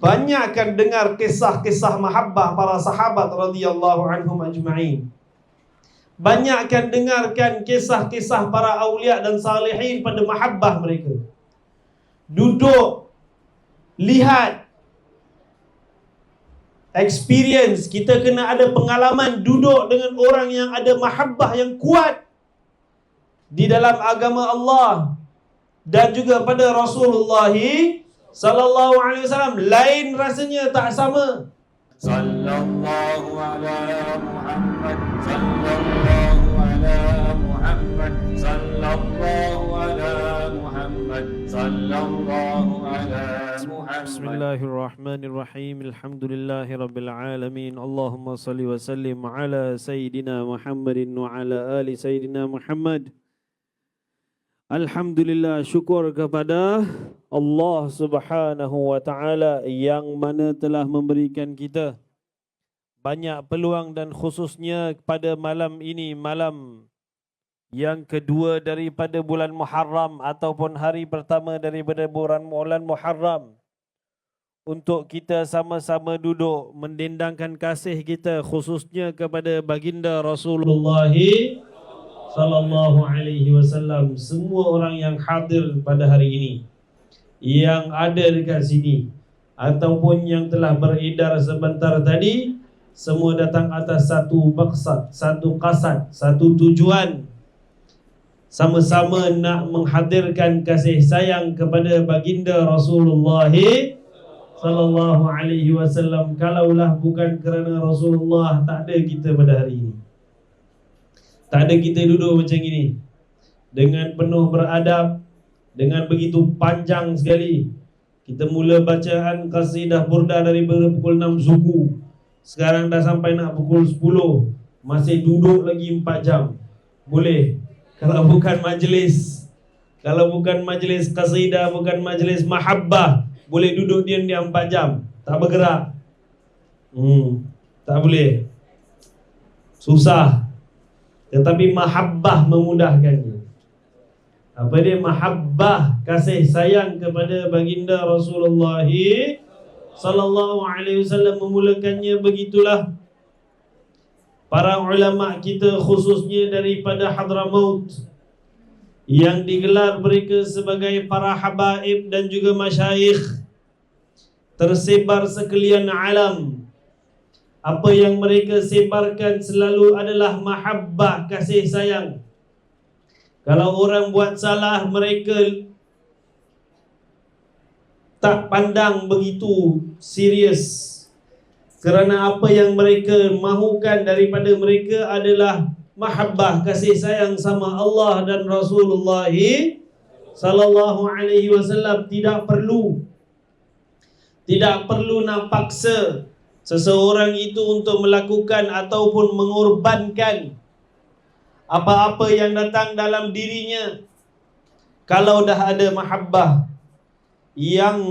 banyakkan dengar kisah-kisah mahabbah para sahabat radhiyallahu anhum ajma'in. Banyakkan dengarkan kisah-kisah para awliya dan salihin pada mahabbah mereka. Duduk, lihat, experience. Kita kena ada pengalaman duduk dengan orang yang ada mahabbah yang kuat di dalam agama Allah dan juga pada Rasulullah sallallahu alaihi wasallam. Lain rasanya, tak sama. Sallallahu ala Muhammad, sallallahu ala Muhammad, sallallahu ala Muhammad, sallallahu ala Muhammad. Bismillahirrahmanirrahim. Alhamdulillahi rabbil alamin. Allahumma salli wa sallim ala sayyidina Muhammadin wa ala ali sayyidina Muhammad. Alhamdulillah, syukur kepada Allah Subhanahu wa taala yang mana telah memberikan kita banyak peluang, dan khususnya pada malam ini, malam yang kedua daripada bulan Muharram ataupun hari pertama daripada bulan Muharram, untuk kita sama-sama duduk mendendangkan kasih kita khususnya kepada baginda Rasulullah sallallahu alaihi wasallam. Semua orang yang hadir pada hari ini, yang ada dekat sini ataupun yang telah beredar sebentar tadi, semua datang atas satu maksud, satu qasad, satu tujuan. Sama-sama nak menghadirkan kasih sayang kepada baginda Rasulullah sallallahu alaihi wasallam. Kalaulah bukan kerana Rasulullah, tak ada kita pada hari ini. Tak ada kita duduk macam ini dengan penuh beradab, dengan begitu panjang sekali. Kita mula bacaan qasidah burda daripada pukul 6 suku. Sekarang dah sampai nak pukul 10, masih duduk lagi 4 jam. Boleh? Kalau bukan majlis, kalau bukan majlis qasidah, bukan majlis mahabbah, boleh duduk diam-diam 4 jam, tak bergerak. Tak boleh. Susah. Tetapi mahabbah memudahkannya. Apa dia mahabbah? Kasih sayang kepada baginda Rasulullah sallallahu alaihi wasallam memulakannya begitulah. Para ulama kita khususnya daripada Hadramaut yang digelar mereka sebagai para habaib dan juga masyayikh tersebar sekalian alam. Apa yang mereka sebarkan selalu adalah mahabbah, kasih sayang. Kalau orang buat salah, mereka tak pandang begitu serius, kerana apa yang mereka mahukan daripada mereka adalah mahabbah, kasih sayang sama Allah dan Rasulullah sallallahu alaihi wasallam. Tidak perlu nak paksa seseorang itu untuk melakukan ataupun mengorbankan apa-apa yang datang dalam dirinya. Kalau dah ada mahabbah yang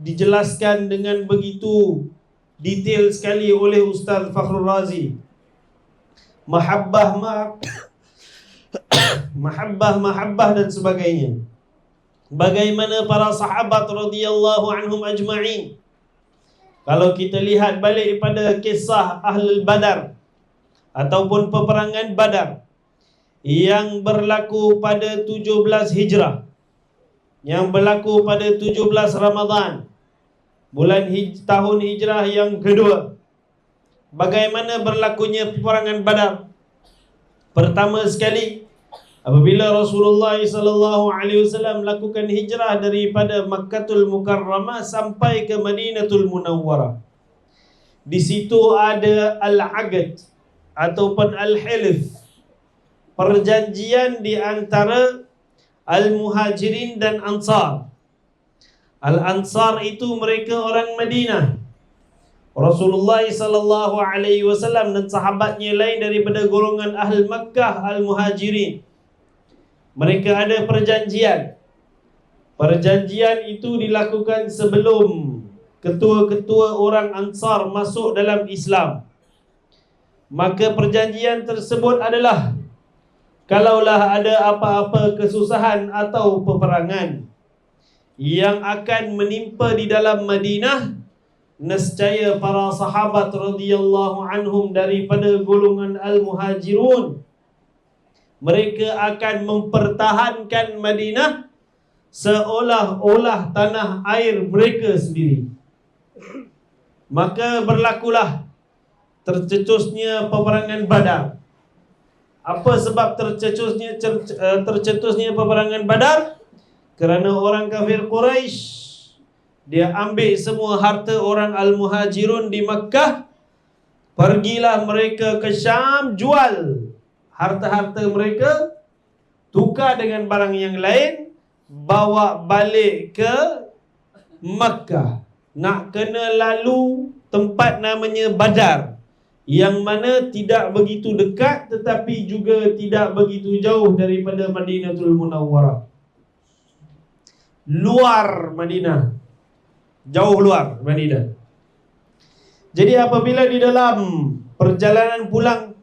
dijelaskan dengan begitu detail sekali oleh Ustaz Fakhrul Razi, mahabbah dan sebagainya, bagaimana para sahabat radhiyallahu anhum ajma'in. Kalau kita lihat balik pada kisah Ahlul Badar ataupun peperangan Badar yang berlaku pada 17 Hijrah, yang berlaku pada 17 Ramadan, tahun Hijrah yang kedua. Bagaimana berlakunya peperangan Badar? Pertama sekali, apabila Rasulullah sallallahu alaihi wasallam melakukan hijrah daripada Makkatul Mukarramah sampai ke Madinatul Munawwarah, di situ ada al-aqd ataupun al-hilf, perjanjian di antara al-muhajirin dan ansar. Al-ansar itu mereka orang Madinah. Rasulullah sallallahu alaihi wasallam dan sahabatnya lain daripada golongan ahli Makkah, al-muhajirin. Mereka ada perjanjian. Perjanjian itu dilakukan sebelum ketua-ketua orang Ansar masuk dalam Islam. Maka perjanjian tersebut adalah, kalaulah ada apa-apa kesusahan atau peperangan yang akan menimpa di dalam Madinah, nescaya para sahabat radhiyallahu anhum daripada golongan al-muhajirun, mereka akan mempertahankan Madinah seolah-olah tanah air mereka sendiri. Maka berlakulah tercetusnya peperangan Badar. Apa sebab tercetusnya peperangan Badar? Kerana orang kafir Quraisy, dia ambil semua harta orang Al-Muhajirun di Makkah. Pergilah mereka ke Syam, jual harta-harta mereka, tukar dengan barang yang lain, bawa balik ke Makkah. Nak kena lalu tempat namanya Badar, yang mana tidak begitu dekat tetapi juga tidak begitu jauh daripada Madinatul Munawwarah. Luar Madinah, jauh luar Madinah. Jadi apabila di dalam perjalanan pulang,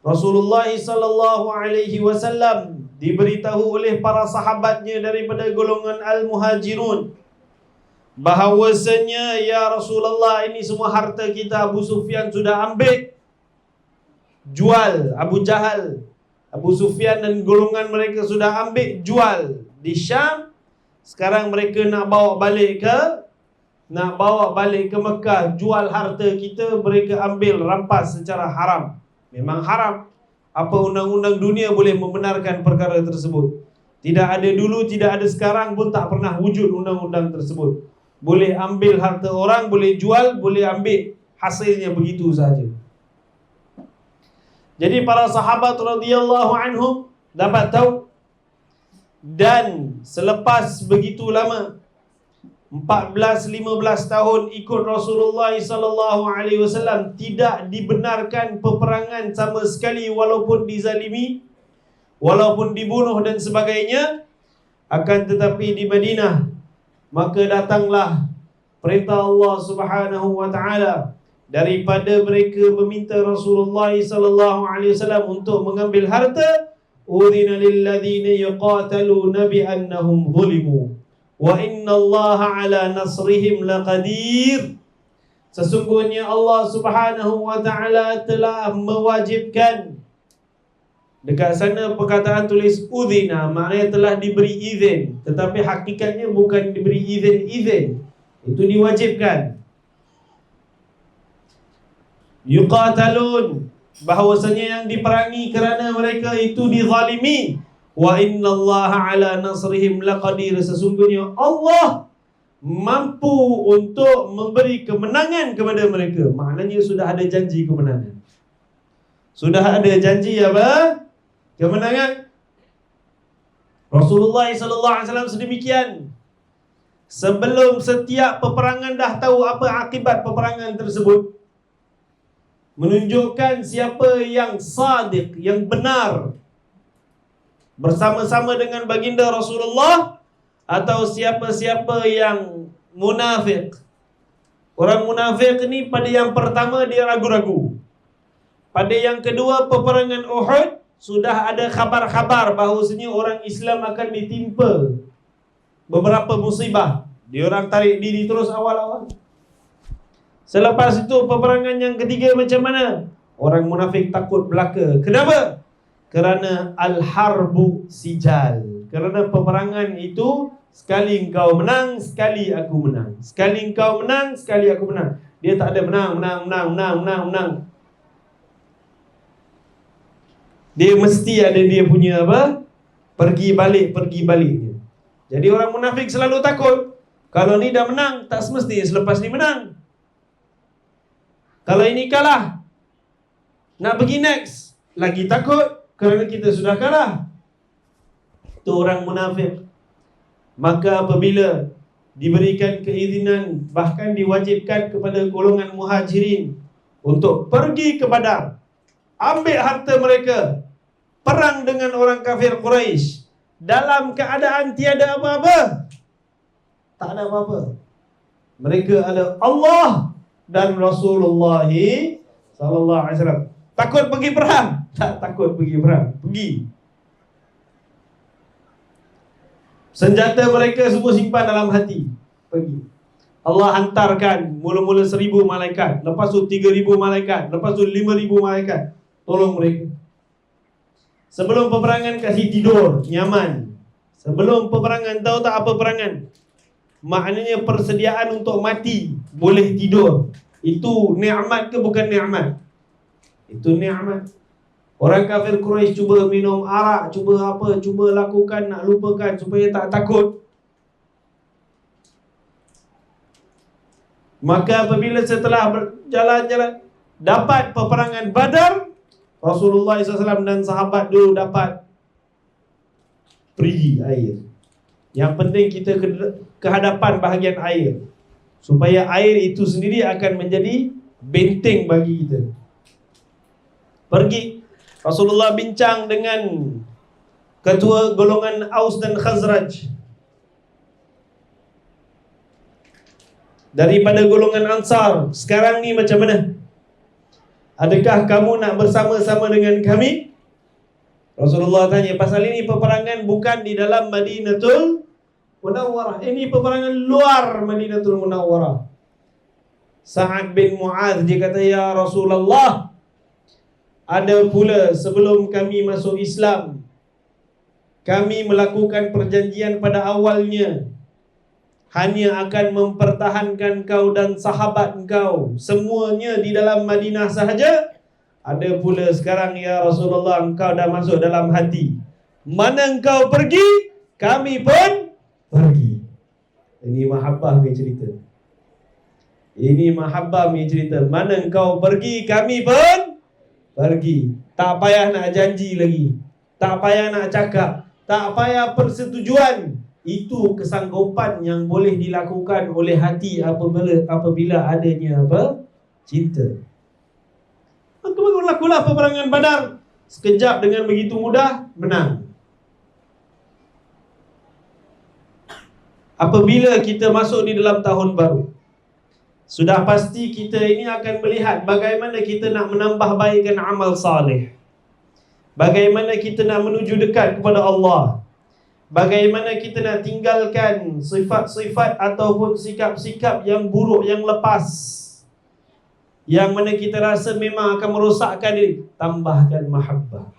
Rasulullah sallallahu alaihi wasallam diberitahu oleh para sahabatnya daripada golongan Al-Muhajirun bahawasanya, ya Rasulullah, ini semua harta kita Abu Sufyan sudah ambil, jual. Abu Jahal, Abu Sufyan dan golongan mereka sudah ambil, jual di Syam. Sekarang mereka nak bawa balik ke Mekah, jual harta kita, mereka ambil, rampas secara haram. Memang haram. Apa undang-undang dunia boleh membenarkan perkara tersebut? Tidak ada dulu, tidak ada sekarang pun, tak pernah wujud undang-undang tersebut. Boleh ambil harta orang, boleh jual, boleh ambil, hasilnya begitu saja. Jadi para sahabat radhiyallahu anhum dapat tahu, dan selepas begitu lama, 14-15 tahun ikut Rasulullah sallallahu alaihi wasallam, tidak dibenarkan peperangan sama sekali, walaupun dizalimi, walaupun dibunuh dan sebagainya. Akan tetapi di Madinah, maka datanglah perintah Allah Subhanahu wa taala daripada mereka meminta Rasulullah sallallahu alaihi wasallam untuk mengambil harta. Udhina lil ladzina yuqataluna bi annahum zulimu wa innallaha ala nasrihim laqadir. Sesungguhnya Allah Subhanahu wa taala telah mewajibkan. Dekat sana perkataan tulis udhina, maknanya telah diberi izin, tetapi hakikatnya bukan diberi izin, itu diwajibkan. Yuqatalun, bahawasanya yang diperangi kerana mereka itu dizalimi. Wa innallaha ala nasrihim laqadir, sesungguhnya Allah mampu untuk memberi kemenangan kepada mereka. Maknanya sudah ada janji kemenangan. Sudah ada janji apa? Kemenangan. Rasulullah sallallahu alaihi wasallam sedemikian. Sebelum setiap peperangan dah tahu apa akibat peperangan tersebut. Menunjukkan siapa yang sadiq, yang benar bersama-sama dengan baginda Rasulullah, atau siapa-siapa yang munafik. Orang munafik ni pada yang pertama dia ragu-ragu. Pada yang kedua, peperangan Uhud, sudah ada khabar-khabar bahawasanya orang Islam akan ditimpa beberapa musibah. Dia orang tarik diri terus awal-awal. Selepas itu peperangan yang ketiga macam mana? Orang munafik takut belaka. Kenapa? Kerana al-harbu sijal. Kerana peperangan itu sekali engkau menang, sekali aku menang. Sekali engkau menang, sekali aku menang. Dia tak ada menang. Dia mesti ada dia punya apa? Pergi balik. Jadi orang munafik selalu takut. Kalau ni dah menang, tak semesti selepas ni menang. Kalau ini kalah, nak pergi next, lagi takut kerana kita sudah kalah. Itu orang munafik. Maka apabila diberikan keizinan, bahkan diwajibkan kepada golongan muhajirin untuk pergi ke Badar, ambil harta mereka, perang dengan orang kafir Quraisy dalam keadaan tiada apa-apa. Tak ada apa-apa. Mereka ada Allah dan Rasulullah sallallahu alaihi wasallam. Takut pergi perang? Tak takut pergi perang. Pergi. Senjata mereka semua simpan dalam hati. Pergi. Allah hantarkan mula-mula 1000 malaikat, lepas tu 3000 malaikat, lepas tu 5000 malaikat tolong mereka. Sebelum peperangan kasih tidur nyaman. Sebelum peperangan, tahu tak apa peperangan? Maknanya persediaan untuk mati, boleh tidur. Itu nikmat ke bukan nikmat? Itu nikmat. Orang kafir Quraisy cuba minum arak, cuba apa, cuba lakukan nak lupakan supaya tak takut. Maka apabila setelah berjalan-jalan dapat peperangan Badar, Rasulullah SAW dan sahabat dulu dapat pergi air. Yang penting kita ke hadapan bahagian air, supaya air itu sendiri akan menjadi benteng bagi kita. Pergi. Rasulullah bincang dengan ketua golongan Aus dan Khazraj. Daripada golongan Ansar, sekarang ni macam mana? Adakah kamu nak bersama-sama dengan kami? Rasulullah tanya, pasal ini peperangan bukan di dalam Madinatul Munawwarah. Ini peperangan luar Madinatul Munawwarah. Sa'ad bin Mu'adh dia kata, ya Rasulullah, ada pula sebelum kami masuk Islam, kami melakukan perjanjian pada awalnya hanya akan mempertahankan kau dan sahabat kau semuanya di dalam Madinah sahaja. Ada pula sekarang ya Rasulullah, engkau dah masuk dalam hati. Mana engkau pergi, kami pun pergi. Ini mahabbah punya cerita. Ini mahabbah punya cerita. Mana engkau pergi, kami pun pergi. Tak payah nak janji lagi, tak payah nak cakap, tak payah persetujuan. Itu kesanggupan yang boleh dilakukan oleh hati apabila adanya apa? Cinta. Maka berlakulah peperangan Badar. Sekejap dengan begitu mudah menang. Apabila kita masuk di dalam tahun baru, sudah pasti kita ini akan melihat bagaimana kita nak menambah baikkan amal saleh, bagaimana kita nak menuju dekat kepada Allah, bagaimana kita nak tinggalkan sifat-sifat ataupun sikap-sikap yang buruk, yang lepas, yang mana kita rasa memang akan merosakkan diri. Tambahkan mahabbah.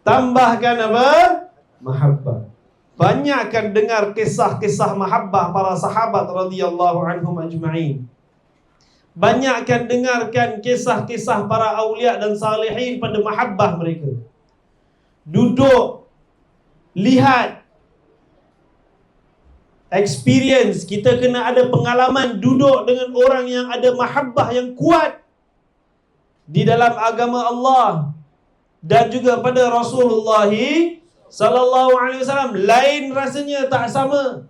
Tambahkan apa? Mahabbah. Banyakkan dengar kisah-kisah mahabbah para sahabat radhiyallahu anhum ajma'in. Banyakkan dengarkan kisah-kisah para awliya dan salihin pada mahabbah mereka. Duduk, lihat, experience. Kita kena ada pengalaman duduk dengan orang yang ada mahabbah yang kuat di dalam agama Allah dan juga pada Rasulullah sallallahu alaihi wasallam. Lain rasanya, tak sama.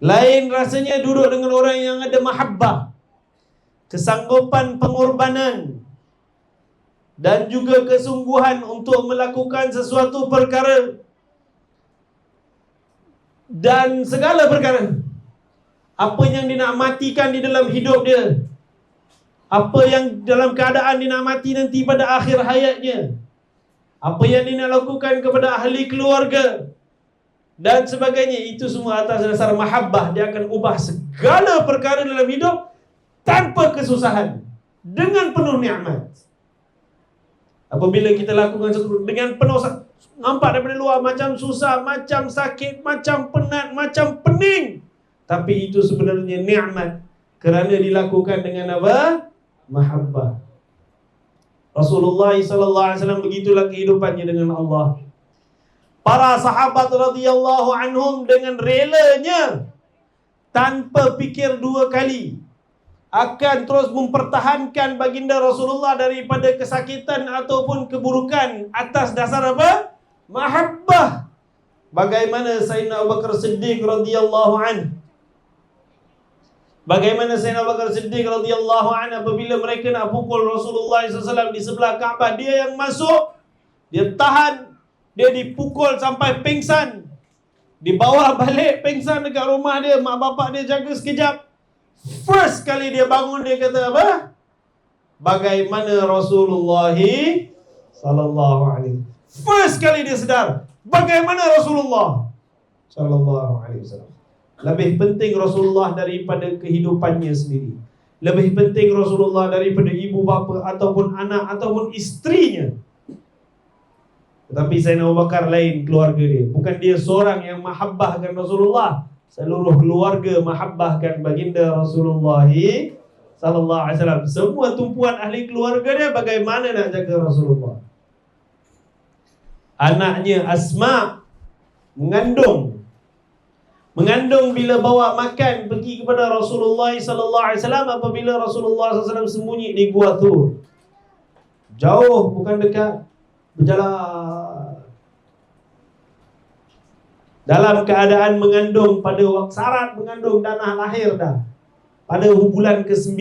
Lain rasanya duduk dengan orang yang ada mahabbah, kesanggupan pengorbanan dan juga kesungguhan untuk melakukan sesuatu perkara dan segala perkara. Apa yang dia nak matikan di dalam hidup dia, apa yang dalam keadaan dia nak mati nanti pada akhir hayatnya, apa yang dia nak lakukan kepada ahli keluarga dan sebagainya, itu semua atas dasar mahabbah. Dia akan ubah segala perkara dalam hidup tanpa kesusahan, dengan penuh nikmat. Apabila kita lakukan sesuatu dengan penuh, nampak daripada luar macam susah, macam sakit, macam penat, macam pening, tapi itu sebenarnya nikmat kerana dilakukan dengan apa? Mahabbah. Rasulullah SAW begitulah kehidupannya dengan Allah. Para sahabat radhiyallahu anhum dengan relanya, tanpa fikir dua kali, akan terus mempertahankan baginda Rasulullah daripada kesakitan ataupun keburukan atas dasar apa? Mahabbah. Bagaimana Sayyidina Abu Bakar Siddiq radhiyallahu anhu, bagaimana Sayyidina Abu Bakar Siddiq radhiyallahu anhu apabila mereka nak pukul Rasulullah SAW di sebelah Kaabah, dia yang masuk, dia tahan, dia dipukul sampai pingsan, dibawa balik pingsan dekat rumah dia, mak bapak dia jaga sekejap. First kali dia bangun, dia kata apa? Bagaimana Rasulullah sallallahu alaihi. First kali dia sedar bagaimana Rasulullah sallallahu alaihi wasallam. Lebih penting Rasulullah daripada kehidupannya sendiri. Lebih penting Rasulullah daripada ibu bapa ataupun anak ataupun isterinya. Tetapi Sayyidina Abu Bakar lain keluarga dia. Bukan dia seorang yang mahabbahkan Rasulullah. Seluruh keluarga mahabbahkan baginda Rasulullah sallallahu alaihi wasallam. Semua tumpuan ahli keluarga dia bagaimana nak jaga Rasulullah. Anaknya Asma mengandung bila bawa makan pergi kepada Rasulullah sallallahu alaihi wasallam apabila Rasulullah sallallahu alaihi wasallam sembunyi di Gua Tur. Jauh, bukan dekat, berjalan. Dalam keadaan mengandung pada waktu syarat mengandung danah lahir dah. Pada bulan ke-9.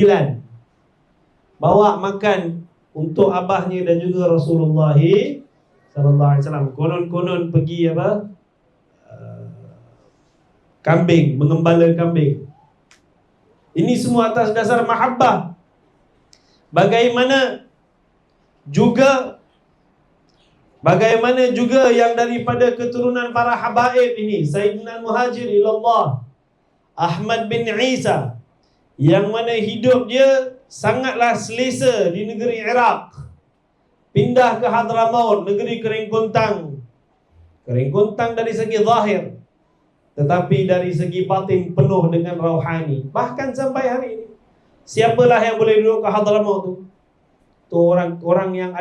Bawa makan untuk abahnya dan juga Rasulullah sallallahu alaihi wasallam. Konon-konon pergi apa? Kambing, mengembala kambing. Ini semua atas dasar mahabbah. Bagaimana juga yang daripada keturunan para habaib ini, Sayyidina Muhajir ilallah Ahmad bin Isa, yang mana hidup dia sangatlah selesa di negeri Iraq. Pindah ke Hadramaut, negeri kering kontang. Kering kontang dari segi zahir, tetapi dari segi batin penuh dengan rauhani. Bahkan sampai hari ini, siapalah yang boleh duduk ke Hadramaut tu? Tu orang yang,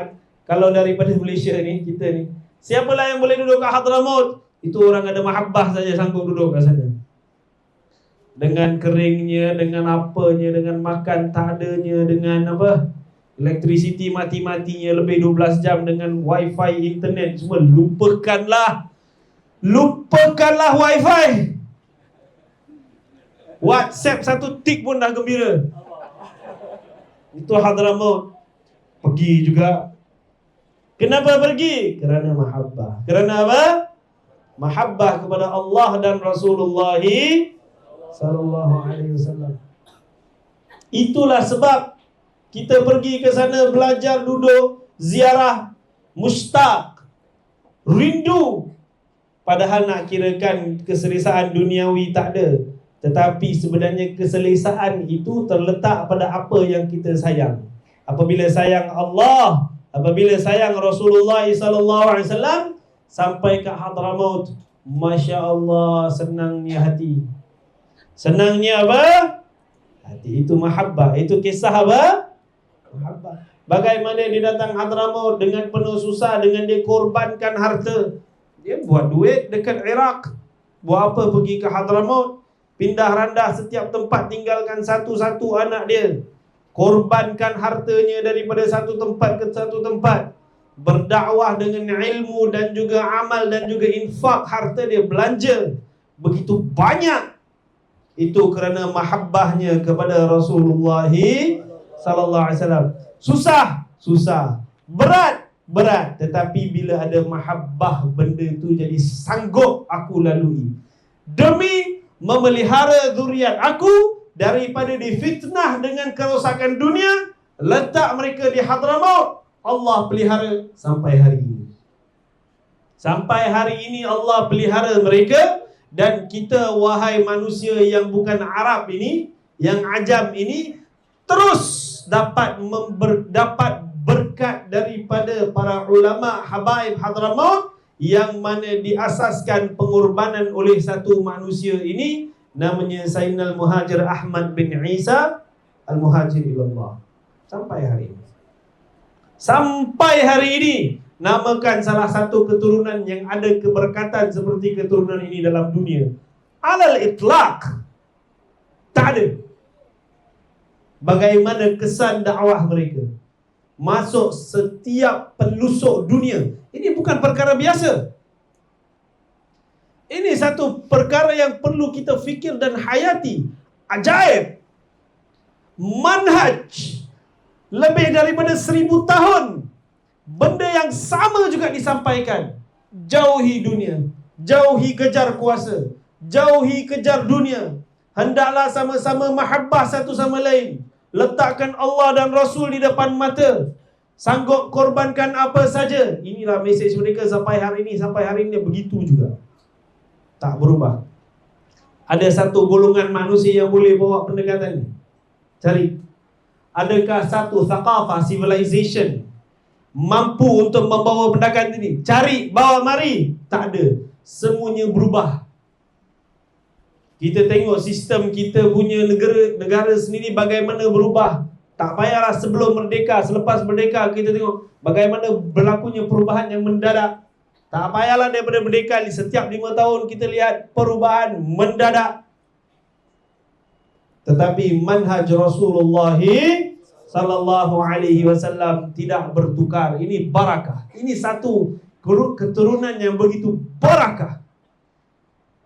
kalau daripada Malaysia ni, kita ni, siapalah yang boleh duduk ke Hadramaut? Itu orang ada mahabbah saja sanggup duduk kat sana. Dengan keringnya, dengan apanya, dengan makan tak adanya, dengan apa? Elektrisiti mati-matinya lebih 12 jam, dengan wifi, internet semua. Lupakanlah wifi. WhatsApp satu tik pun dah gembira. Itu Hadramaut. Pergi juga. Kenapa pergi? Kerana mahabbah. Kerana apa? Mahabbah kepada Allah dan Rasulullah sallallahu alaihi wasallam. Itulah sebab kita pergi ke sana, belajar, duduk, ziarah, mustaq, rindu. Padahal nak kirakan keselesaan duniawi tak ada. Tetapi sebenarnya keselesaan itu terletak pada apa yang kita sayang. Apabila sayang Allah, apabila sayang Rasulullah sallallahu alaihi wasallam, sampai ke Hadramaut, Masya Allah, senangnya hati. Senangnya apa? Hati. Itu mahabbah. Itu kisah apa? Mahabbah. Bagaimana dia datang Hadramaut dengan penuh susah, dengan dia korbankan harta. Dia buat duit dekat Iraq. Buat apa pergi ke Hadramaut? Pindah randah setiap tempat, tinggalkan satu-satu anak dia. Korbankan hartanya daripada satu tempat ke satu tempat. Berdakwah dengan ilmu dan juga amal dan juga infak harta dia, belanja begitu banyak. Itu kerana mahabbahnya kepada Rasulullah sallallahu alaihi wasallam. Susah, berat, tetapi bila ada mahabbah, benda tu jadi sanggup aku lalui. Demi memelihara zuriat aku daripada difitnah dengan kerosakan dunia, letak mereka di Hadramaut. Allah pelihara sampai hari ini. Sampai hari ini Allah pelihara mereka. Dan kita, wahai manusia yang bukan Arab ini, yang ajam ini, terus dapat berkat daripada para ulama habaib Hadramaut, yang mana diasaskan pengorbanan oleh satu manusia ini, namanya Sayyidina Muhajir Ahmad bin Isa Al-Muhajir ilallah. Sampai hari ini namakan salah satu keturunan yang ada keberkatan seperti keturunan ini dalam dunia. Alal itlaq tak ada. Bagaimana kesan dakwah mereka masuk setiap pelusuk dunia. Ini bukan perkara biasa. Ini satu perkara yang perlu kita fikir dan hayati. Ajaib. Manhaj lebih daripada 1000 tahun. Benda yang sama juga disampaikan. Jauhi dunia, jauhi kejar kuasa, jauhi kejar dunia. Hendaklah sama-sama mahabbah satu sama lain. Letakkan Allah dan Rasul di depan mata. Sanggup korbankan apa saja. Inilah mesej mereka sampai hari ini. Sampai hari ini begitu juga. Tak berubah. Ada satu golongan manusia yang boleh bawa pendekatan ni? Cari. Adakah satu thaqafah, civilization mampu untuk membawa pendekatan ini? Cari, bawa mari. Tak ada. Semuanya berubah. Kita tengok sistem kita punya negara sendiri bagaimana berubah. Tak payahlah sebelum merdeka, selepas merdeka kita tengok bagaimana berlakunya perubahan yang mendadak. Tak payahlah daripada merdeka, setiap 5 tahun kita lihat perubahan mendadak. Tetapi manhaj Rasulullah sallallahu alaihi wasallam tidak bertukar. Ini barakah. Ini satu keturunan yang begitu barakah,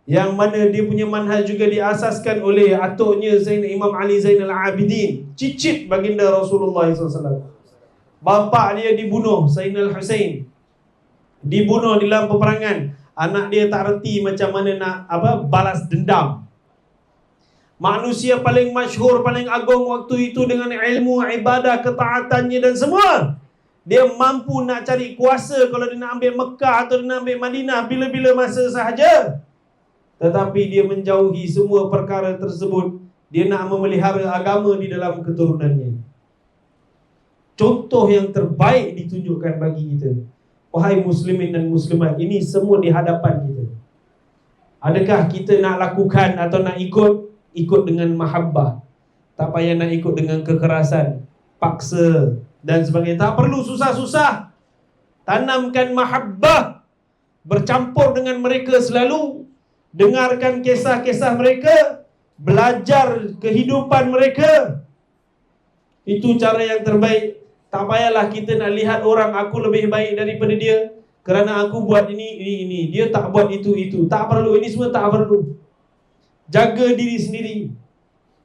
yang mana dia punya manhaj juga diasaskan oleh atuknya Imam Ali Zainal Abidin, cicit baginda Rasulullah SAW. Bapa dia dibunuh, Sayyidina Al-Husain dibunuh di dalam peperangan. Anak dia tak reti macam mana nak balas dendam. Manusia paling masyhur, paling agung waktu itu dengan ilmu, ibadah, ketaatannya dan semua. Dia mampu nak cari kuasa kalau dia nak ambil Mekah atau dia nak ambil Madinah bila-bila masa sahaja. Tetapi dia menjauhi semua perkara tersebut. Dia nak memelihara agama di dalam keturunannya. Contoh yang terbaik ditunjukkan bagi kita. Wahai muslimin dan muslimat, ini semua di hadapan kita. Adakah kita nak lakukan atau nak ikut dengan mahabbah? Tak payah nak ikut dengan kekerasan, paksa dan sebagainya. Tak perlu susah-susah. Tanamkan mahabbah, bercampur dengan mereka selalu. Dengarkan kisah-kisah mereka, belajar kehidupan mereka. Itu cara yang terbaik. Tak payahlah kita nak lihat orang, aku lebih baik daripada dia kerana aku buat ini, dia tak buat itu. Tak perlu, ini semua tak perlu. Jaga diri sendiri.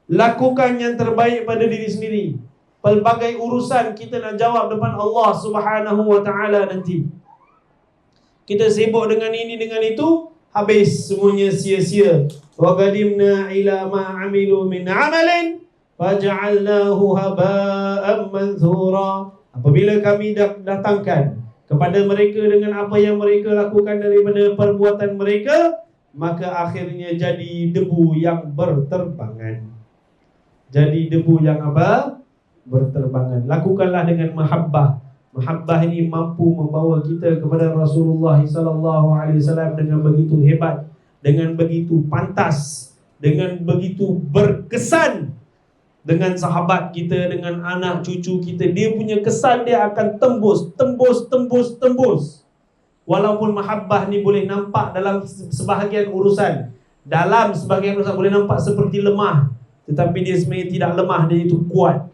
Lakukan yang terbaik pada diri sendiri. Pelbagai urusan kita nak jawab depan Allah Subhanahu wa ta'ala nanti. Kita sibuk dengan ini, dengan itu, habis semuanya sia-sia. Wa qadimna ila ma amilu min amalin faj'alnahu haba'an manthura. Apabila kami datangkan kepada mereka dengan apa yang mereka lakukan daripada perbuatan mereka, maka akhirnya jadi debu yang berterbangan. Jadi debu yang berterbangan. Lakukanlah dengan mahabbah. Mahabbah ini mampu membawa kita kepada Rasulullah SAW dengan begitu hebat, dengan begitu pantas, dengan begitu berkesan. Dengan sahabat kita, dengan anak cucu kita, dia punya kesan dia akan tembus. Walaupun mahabbah ni boleh nampak dalam sebahagian urusan, boleh nampak seperti lemah, tetapi dia sebenarnya tidak lemah, dia itu kuat.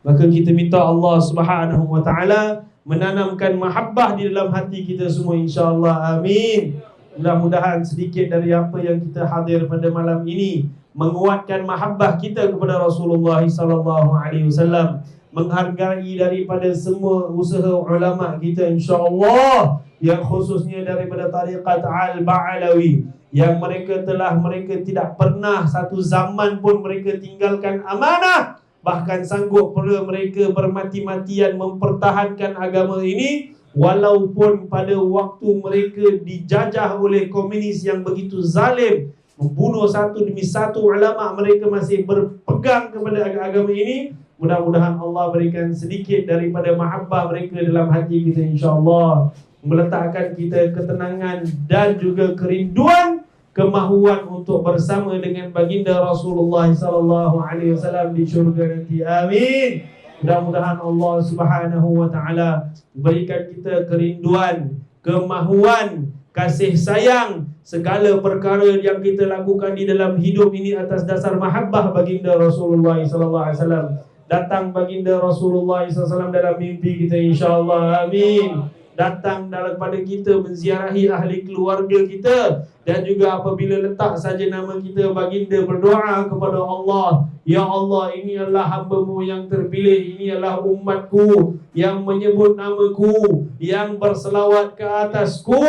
Maka kita minta Allah Subhanahu wa ta'ala menanamkan mahabbah di dalam hati kita semua, insya-Allah. Amin. Mudah-mudahan sedikit dari apa yang kita hadir pada malam ini menguatkan mahabbah kita kepada Rasulullah sallallahu alaihi wasallam, menghargai daripada semua usaha ulama kita, insya-Allah, yang khususnya daripada tariqat Al-Ba'alawi, yang mereka tidak pernah satu zaman pun mereka tinggalkan amanah, bahkan sanggup pula mereka bermati-matian mempertahankan agama ini, walaupun pada waktu mereka dijajah oleh komunis yang begitu zalim, membunuh satu demi satu ulama, mereka masih berpegang kepada agama ini. Mudah-mudahan Allah berikan sedikit daripada mahabbah mereka dalam hati kita, insya-Allah, meletakkan kita ketenangan dan juga kerinduan, kemahuan untuk bersama dengan baginda Rasulullah sallallahu alaihi wasallam di syurga nanti. Amin. Mudah-mudahan Allah Subhanahu wa ta'ala berikan kita kerinduan, kemahuan, kasih sayang, segala perkara yang kita lakukan di dalam hidup ini atas dasar mahabbah baginda Rasulullah sallallahu alaihi wasallam. Datang baginda Rasulullah SAW dalam mimpi kita, insya-Allah. Amin. Datang daripada kita menziarahi ahli keluarga kita, dan juga apabila letak saja nama kita, baginda berdoa kepada Allah, ya Allah, ini adalah hamba-Mu yang terpilih, ini adalah umatku yang menyebut namaku, yang berselawat ke atasku,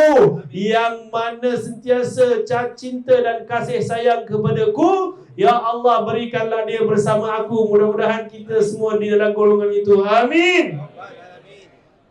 yang mana sentiasa cinta dan kasih sayang kepadaku. Ya Allah, berikanlah dia bersama aku. Mudah-mudahan kita semua di dalam golongan itu. Amin.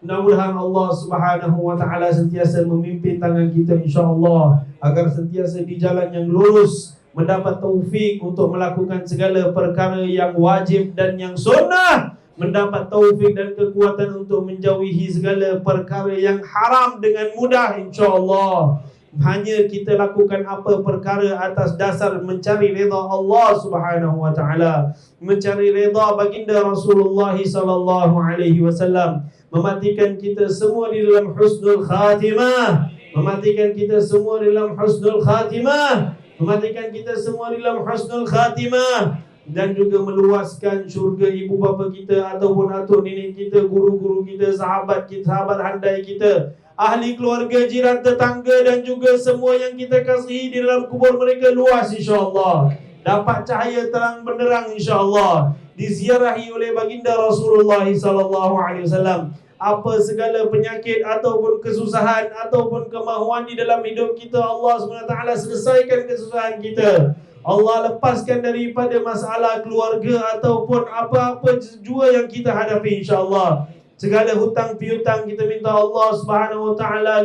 Mudah-mudahan Allah Subhanahu wa taala sentiasa memimpin tangan kita insya-Allah agar sentiasa di jalan yang lurus, mendapat taufik untuk melakukan segala perkara yang wajib dan yang sunnah, mendapat taufik dan kekuatan untuk menjauhi segala perkara yang haram dengan mudah insya-Allah. Hanya kita lakukan apa perkara atas dasar mencari redha Allah Subhanahu wa taala, mencari redha baginda Rasulullah sallallahu alaihi wasallam, mematikan kita semua di dalam husnul khatimah, mematikan kita semua di dalam husnul khatimah, mematikan kita semua di dalam husnul khatimah, dan juga meluaskan syurga ibu bapa kita ataupun atuk nenek kita, guru-guru kita, sahabat kita, sahabat handai kita, ahli keluarga, jiran, tetangga dan juga semua yang kita kasihi di dalam kubur mereka luas insya-Allah. Dapat cahaya terang benderang insya-Allah. Diziarahi oleh baginda Rasulullah sallallahu alaihi wasallam. Apa segala penyakit ataupun kesusahan ataupun kemahuan di dalam hidup kita, Allah SWT selesaikan kesusahan kita. Allah lepaskan daripada masalah keluarga ataupun apa-apa jua yang kita hadapi insya-Allah. Segala hutang piutang kita minta Allah Subhanahu wa taala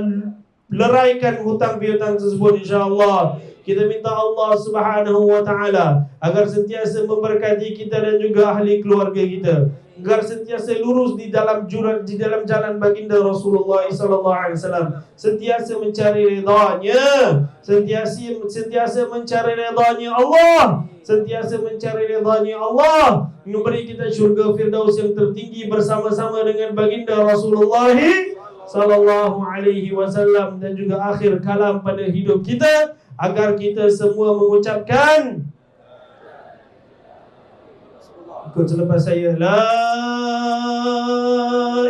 leraikan hutang piutang tersebut insya-Allah. Kita minta Allah Subhanahu wa taala agar sentiasa memberkati kita dan juga ahli keluarga kita, agar sentiasa lurus di dalam jalan baginda Rasulullah sallallahu alaihi wasallam, sentiasa mencari ridha-Nya, sentiasa mencari ridha-Nya Allah, sentiasa mencari ridha-Nya Allah, memberi kita syurga firdaus yang tertinggi bersama-sama dengan baginda Rasulullah sallallahu alaihi wasallam, dan juga akhir kalam pada hidup kita agar kita semua mengucapkan ikut selepas saya, la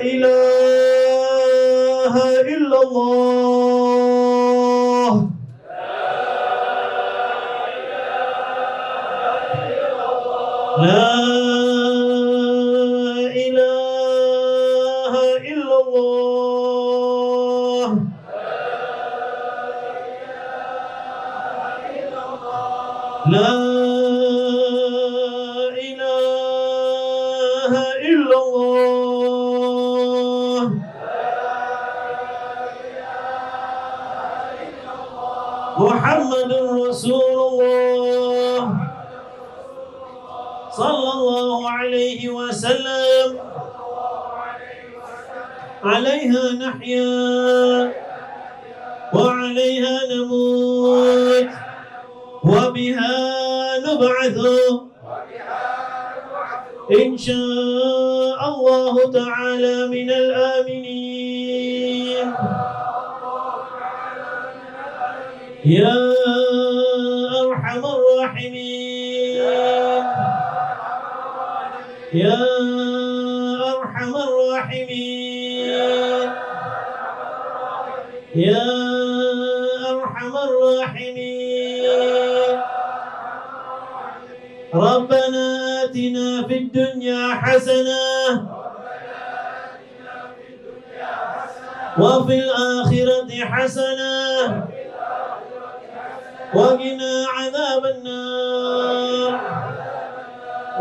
ilaha illallah, la ilaha illallah, la Muhammadur Rasulullah sallallahu alaihi wasallam, alaiha nahya wa alaiha namut wa biha nub'athu insyaallah ta'ala minal aminin. Ya Arhamar Rahimin, Ya Arhamar Rahimin, Ya Arhamar Rahimin. Rabbana atina fid dunya hasanah wa fil akhirati hasanah وقنا عذاب النار.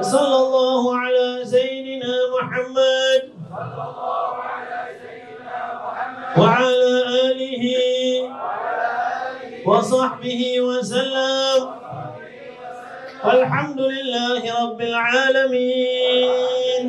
وصلى الله على سيدنا محمد وعلى آله وصحبه وسلم. والحمد لله رب العالمين.